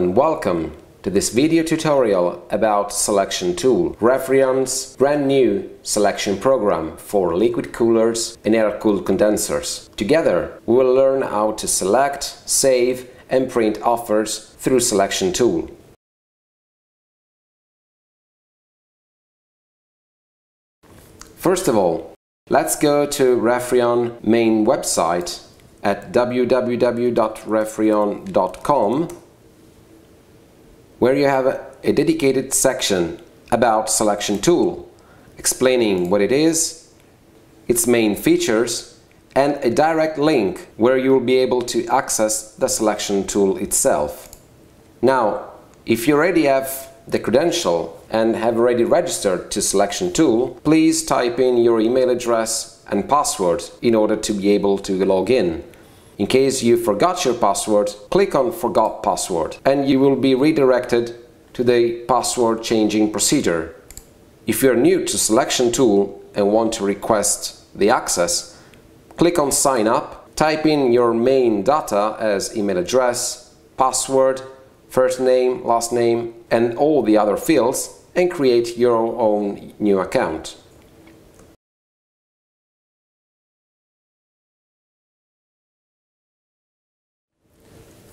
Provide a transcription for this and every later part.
and welcome to this video tutorial about Selection Tool, Refrion's brand new selection program for liquid coolers and air-cooled condensers. Together we will learn how to select, save and print offers through Selection Tool. First of all, let's go to Refrion main website at www.refrion.com, where you have a dedicated section about Selection Tool, explaining what it is, its main features, and a direct link where you will be able to access the Selection Tool itself. Now, if you already have the credential and have already registered to Selection Tool, please type in your email address and password in order to be able to log in. In case you forgot your password, click on Forgot Password and you will be redirected to the password changing procedure. If you are new to Selection Tool and want to request the access, click on Sign Up, type in your main data as email address, password, first name, last name and all the other fields and create your own new account.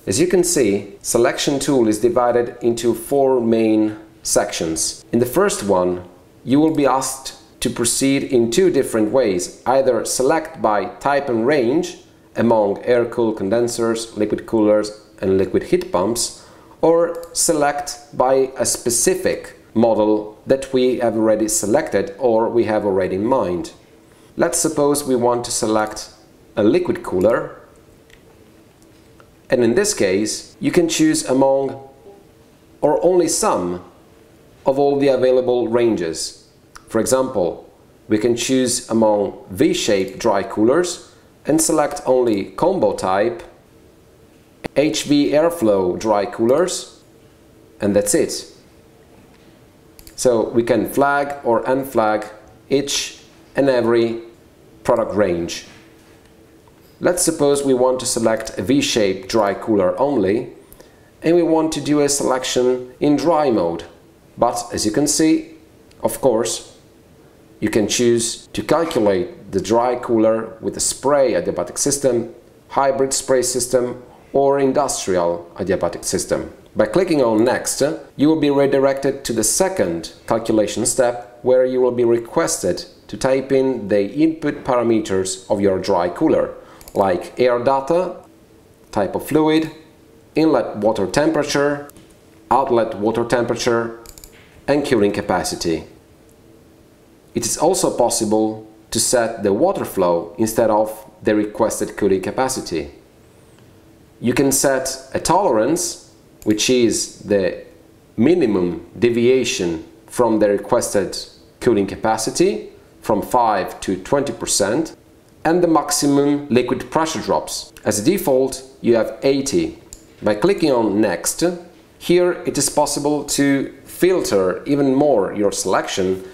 As you can see, Selection Tool is divided into 4 main sections. In the first one, you will be asked to proceed in 2 different ways, either select by type and range among air-cooled condensers, liquid coolers and liquid heat pumps, or select by a specific model that we have already selected or we have already in mind. Let's suppose we want to select a liquid cooler. And in this case, you can choose among or only some of all the available ranges. For example, we can choose among V-shaped dry coolers and select only combo type, HV airflow dry coolers, and that's it. So we can flag or unflag each and every product range. Let's suppose we want to select a V-shaped dry cooler only and we want to do a selection in dry mode. But as you can see, of course, you can choose to calculate the dry cooler with a spray adiabatic system, hybrid spray system or industrial adiabatic system. By clicking on Next, you will be redirected to the second calculation step where you will be requested to type in the input parameters of your dry cooler, like air data, type of fluid, inlet water temperature, outlet water temperature, and cooling capacity. It is also possible to set the water flow instead of the requested cooling capacity. You can set a tolerance, which is the minimum deviation from the requested cooling capacity, from 5 to 20%, and the maximum liquid pressure drops. As a default, you have 80. By clicking on Next, here it is possible to filter even more your selection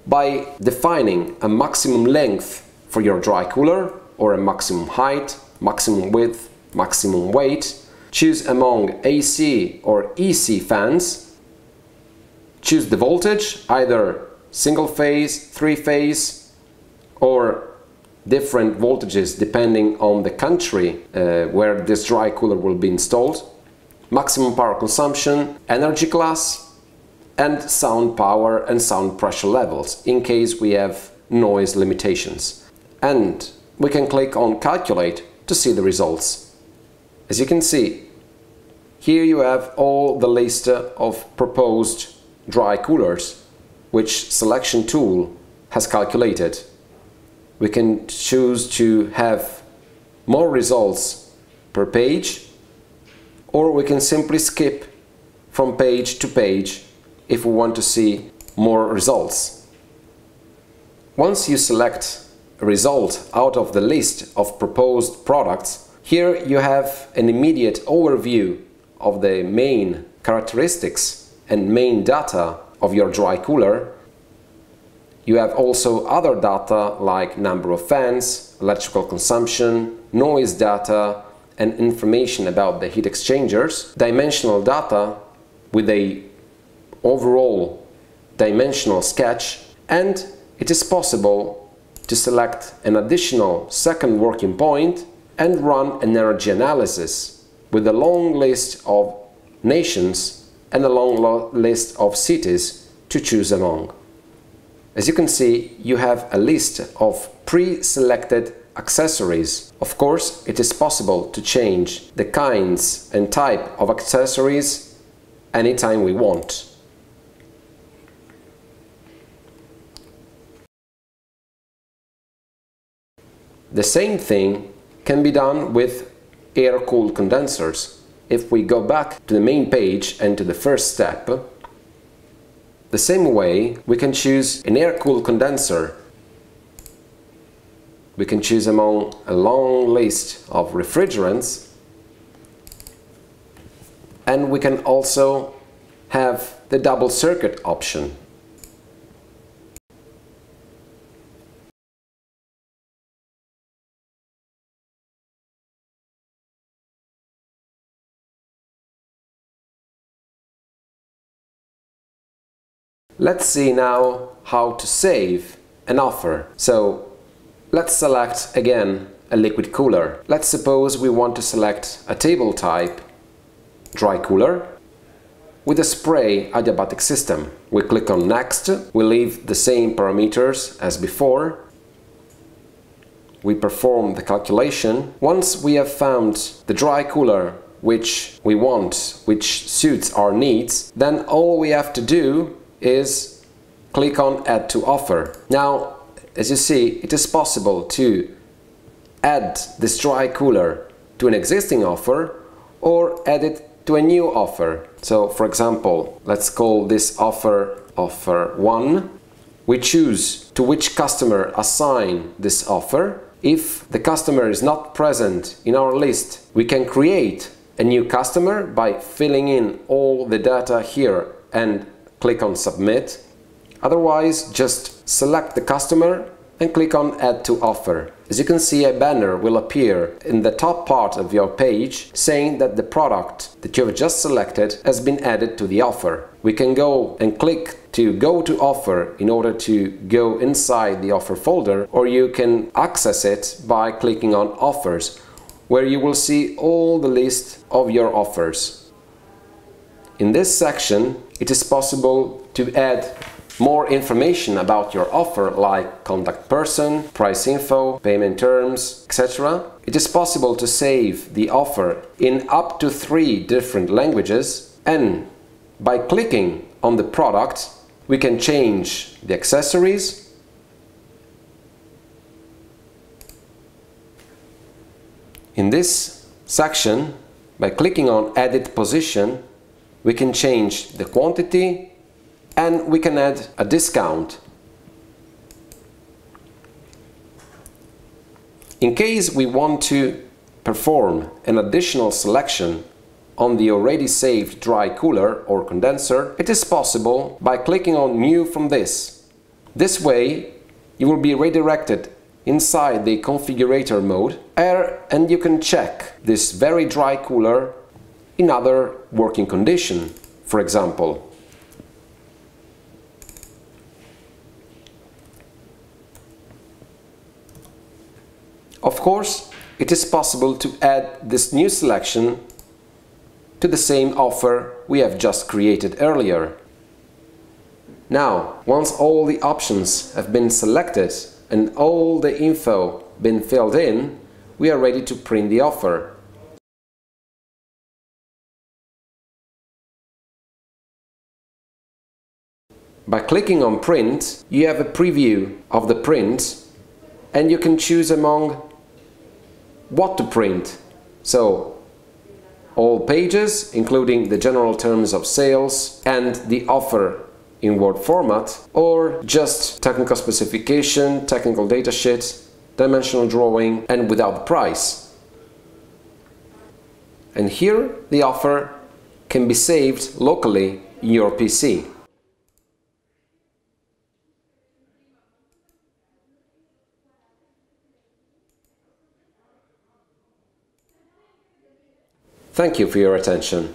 by defining a maximum length for your dry cooler or a maximum height, maximum width, maximum weight. Choose among AC or EC fans. Choose the voltage, either single phase, 3-phase or different voltages depending on the country where this dry cooler will be installed, maximum power consumption, energy class, and sound power and sound pressure levels in case we have noise limitations. And we can click on Calculate to see the results. As you can see, here you have all the list of proposed dry coolers which Selection Tool has calculated. We can choose to have more results per page, or we can simply skip from page to page if we want to see more results. Once you select a result out of the list of proposed products, here you have an immediate overview of the main characteristics and main data of your dry cooler. You have also other data like number of fans, electrical consumption, noise data, and information about the heat exchangers, dimensional data with a overall dimensional sketch, and it is possible to select an additional second working point and run an energy analysis with a long list of nations and a long list of cities to choose among. As you can see, you have a list of pre-selected accessories. Of course, it is possible to change the kinds and type of accessories anytime we want. The same thing can be done with air-cooled condensers. If we go back to the main page and to the first step, the same way we can choose an air-cooled condenser. We can choose among a long list of refrigerants, and we can also have the double circuit option. Let's see now how to save an offer. So let's select again a liquid cooler. Let's suppose we want to select a table type dry cooler with a spray adiabatic system. We click on Next, we leave the same parameters as before. We perform the calculation. Once we have found the dry cooler which we want, which suits our needs, then all we have to do is click on Add to Offer. Now, as you see, it is possible to add this dry cooler to an existing offer or add it to a new offer. So, for example, let's call this offer Offer 1. We choose to which customer assign this offer. If the customer is not present in our list, we can create a new customer by filling in all the data here and click on Submit. Otherwise, just select the customer and click on Add to Offer. As you can see, a banner will appear in the top part of your page saying that the product that you have just selected has been added to the offer. We can go and click to Go to Offer in order to go inside the offer folder, or you can access it by clicking on Offers, where you will see all the list of your offers. In this section, it is possible to add more information about your offer, like contact person, price info, payment terms, etc. It is possible to save the offer in up to 3 different languages, and by clicking on the product, we can change the accessories, in this section, by clicking on Edit Position, we can change the quantity and we can add a discount. In case we want to perform an additional selection on the already saved dry cooler or condenser, it is possible by clicking on New from this. This way you will be redirected inside the configurator mode and you can check this very dry cooler in other working condition, for example. Of course, it is possible to add this new selection to the same offer we have just created earlier. Now, once all the options have been selected and all the info been filled in, we are ready to print the offer. By clicking on Print, you have a preview of the print and you can choose among what to print. So, all pages, including the general terms of sales and the offer in Word format, or just technical specification, technical datasheet, dimensional drawing, and without the price. And here the offer can be saved locally in your PC. Thank you for your attention.